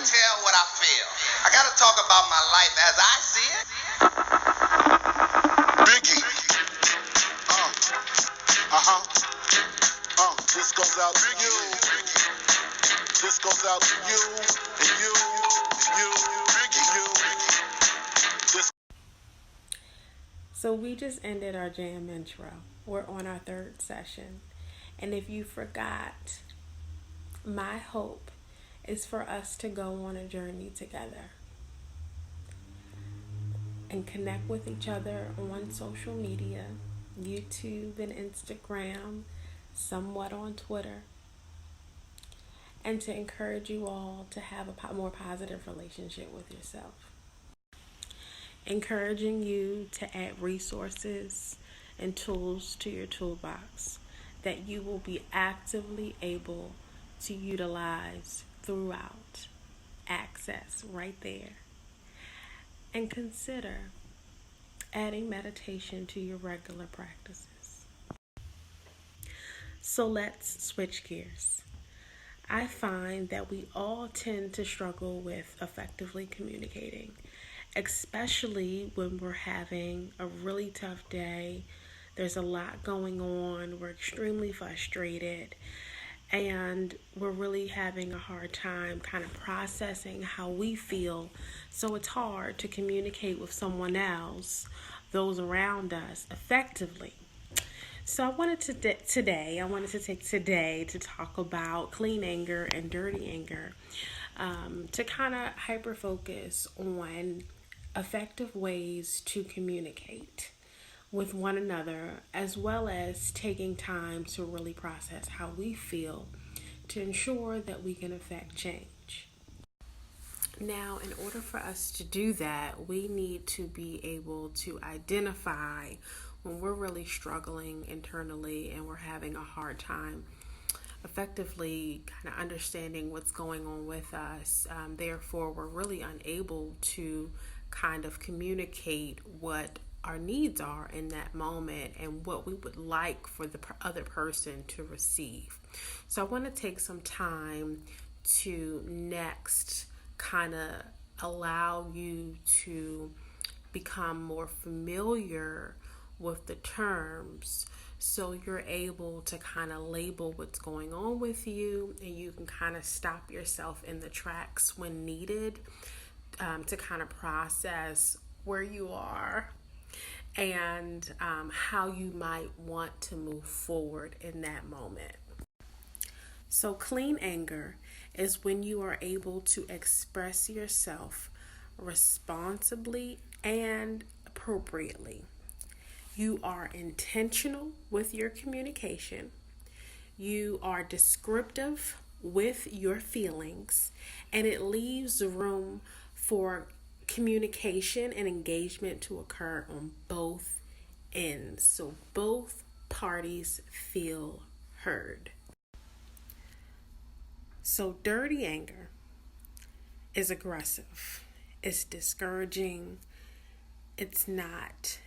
tell what I feel. I gotta talk about my life as I see it. Biggie. This goes out to you. This goes out to you and you and you and you. So we just ended our jam intro. We're on our third session. And if you forgot, my hope is for us to go on a journey together and connect with each other on social media, YouTube and Instagram, somewhat on Twitter, and to encourage you all to have a more positive relationship with yourself. Encouraging you to add resources and tools to your toolbox that you will be actively able to utilize throughout. Access right there. And consider adding meditation to your regular practices. So let's switch gears. I find that we all tend to struggle with effectively communicating, especially when we're having a really tough day. There's a lot going on. We're extremely frustrated, and we're really having a hard time kind of processing how we feel. So it's hard to communicate with someone else, those around us, effectively. So I wanted to take today to talk about clean anger and dirty anger, to kind of hyper focus on effective ways to communicate with one another, as well as taking time to really process how we feel to ensure that we can affect change. Now, in order for us to do that, we need to be able to identify when we're really struggling internally and we're having a hard time effectively kind of understanding what's going on with us. Therefore, we're really unable to kind of communicate what our needs are in that moment and what we would like for the other person to receive. So I want to take some time to next kind of allow you to become more familiar with the terms, so you're able to kind of label what's going on with you, and you can kind of stop yourself in the tracks when needed, to kind of process where you are and how you might want to move forward in that moment. So clean anger is when you are able to express yourself responsibly and appropriately. You are intentional with your communication. You are descriptive with your feelings, and it leaves room for communication and engagement to occur on both ends, so both parties feel heard. So dirty anger is aggressive. It's discouraging. It's not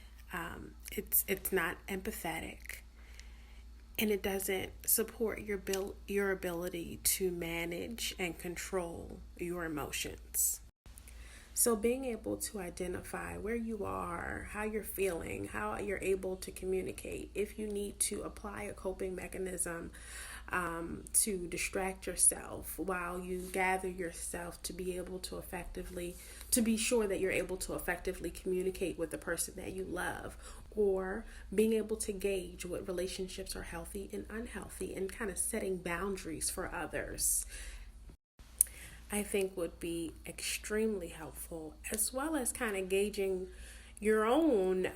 empathetic, and it doesn't support your ability to manage and control your emotions. So being able to identify where you are, how you're feeling, how you're able to communicate, if you need to apply a coping mechanism to distract yourself while you gather yourself to be sure that you're able to effectively communicate with the person that you love, or being able to gauge what relationships are healthy and unhealthy and kind of setting boundaries for others, I think would be extremely helpful, as well as kind of gauging your own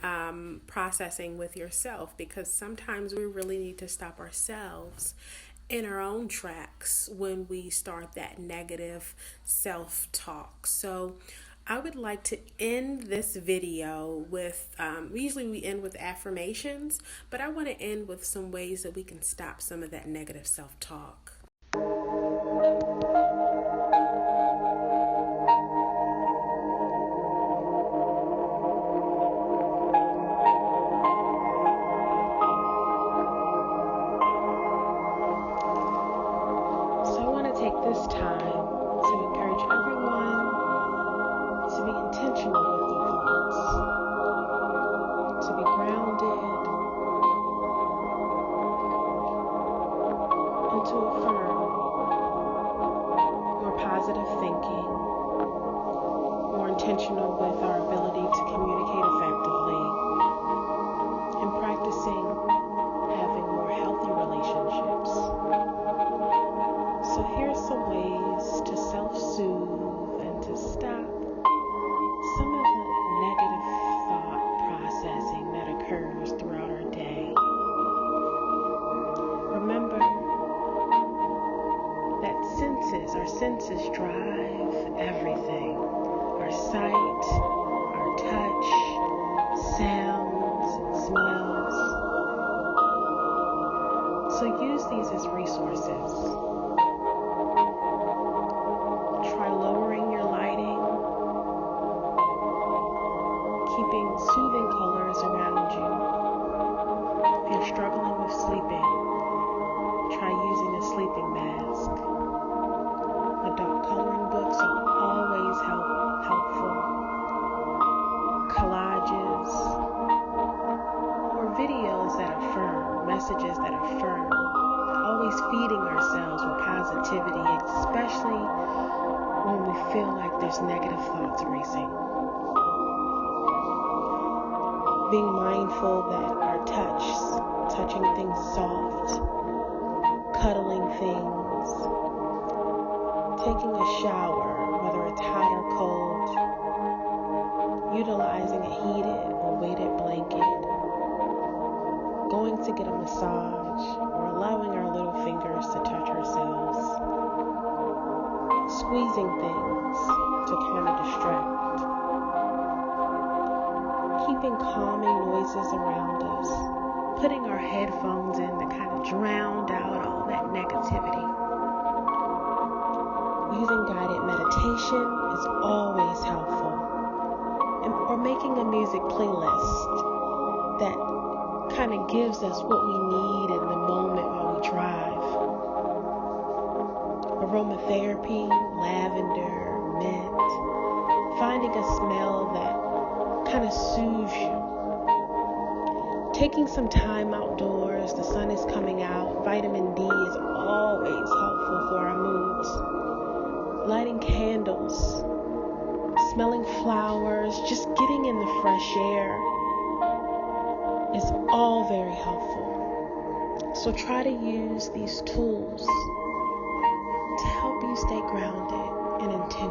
processing with yourself, because sometimes we really need to stop ourselves in our own tracks when we start that negative self-talk. So I would like to end this video with, usually we end with affirmations, but I want to end with some ways that we can stop some of that negative self-talk. Take this time to encourage everyone to affirm more positive thinking, more intentional with our ability to communicate effectively, and practicing having more healthy relationships. So here's some ways to self-soothe and to stop some of the negative thought processing that occurs throughout our day. Remember that our senses drive everything. Our sight, our touch, sounds, and smells. So use these as resources. Try lowering your lighting, keeping soothing colors around you. If you're struggling with sleeping, try using a sleeping mask. Adult coloring books are always helpful. Collages or videos that affirm, messages that affirm. Always feeding ourselves with positivity, especially when we feel like there's negative thoughts racing. Being mindful that our touching things soft, cuddling things, taking a shower, whether it's hot or cold, utilizing a heated or weighted blanket, going to get a massage, or allowing our little fingers to touch ourselves, squeezing things to kind of distract, keeping calming noises around us, putting our headphones in to kind of drown out all that negativity. Using guided meditation is always helpful. Or making a music playlist that kind of gives us what we need in the moment while we drive. Aromatherapy, lavender, mint, finding a smell that kind of soothes you. Taking some time outdoors, the sun is coming out, vitamin D is always helpful for our moods. Lighting candles, smelling flowers, just getting in the fresh air is all very helpful. So try to use these tools to help you stay grounded and intentional.